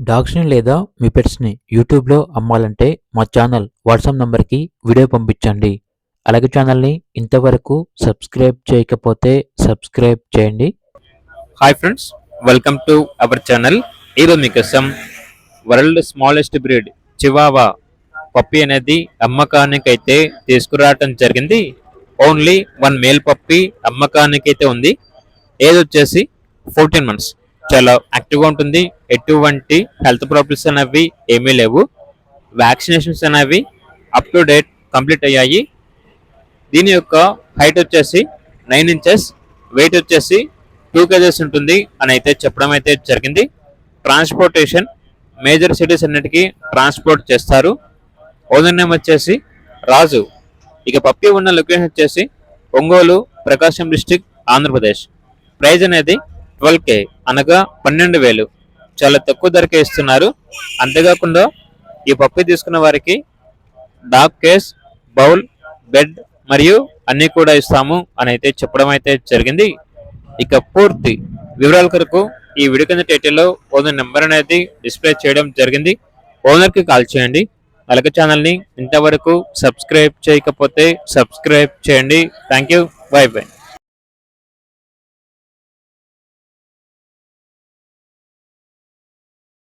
డాగ్స్‌ని లేదా మీ పెట్స్‌ని యూట్యూబ్‌లో అమ్మాలంటే మా ఛానల్ వాట్సాప్ నంబర్‌కి వీడియో పంపించండి. అలాగే ఛానల్‌ని ఇంతవరకు సబ్స్క్రైబ్ చేయకపోతే సబ్స్క్రైబ్ చేయండి. Hi friends, welcome to our channel. ఈరోజు మీకోసం వరల్డ్ స్మాలెస్ట్ బ్రీడ్ చివావా పప్పి అనేది అమ్మకానికి అయితే తీసుకురావటం జరిగింది. ఓన్లీ వన్ మేల్ పప్పి అమ్మకానికి అయితే ఉంది. ఏజ్ వచ్చేసి 14 మంత్స్. చాలా యాక్టివ్గా ఉంటుంది. ఎటువంటి హెల్త్ ప్రాబ్లమ్స్ అనేవి ఏమీ లేవు. వ్యాక్సినేషన్స్ అనేవి అప్ టు డేట్ కంప్లీట్ అయ్యాయి. దీని యొక్క హైట్ వచ్చేసి 9 ఇంచెస్, వెయిట్ వచ్చేసి 2 kgs ఉంటుంది అని అయితే చెప్పడం అయితే జరిగింది. ట్రాన్స్పోర్టేషన్ మేజర్ సిటీస్ అన్నిటికీ ట్రాన్స్పోర్ట్ చేస్తారు. ఓనర్ నేమ్ వచ్చేసి రాజు. ఇక పప్పి ఉన్న లొకేషన్ వచ్చేసి ఒంగోలు, ప్రకాశం డిస్టిక్, ఆంధ్రప్రదేశ్. ప్రైజ్ అనేది 12K అనగా 12,000. చాలా తక్కువ ధరకే ఇస్తున్నారు. అంతేకాకుండా ఈ పప్పి తీసుకున్న వారికి డాగ్ కేస్, బౌల్, బెడ్ మరియు అన్ని కూడా ఇస్తాము అని అయితే చెప్పడం అయితే జరిగింది. ఇక పూర్తి వివరాల కొరకు ఈ వీడియో కింద టైటిల్లో ఓనర్ నెంబర్ అనేది డిస్ప్లే చేయడం జరిగింది. ఓనర్కి కాల్ చేయండి. అలాగే ఛానల్ని ఇంతవరకు సబ్స్క్రైబ్ చేయకపోతే సబ్స్క్రైబ్ చేయండి. Thank you. By by.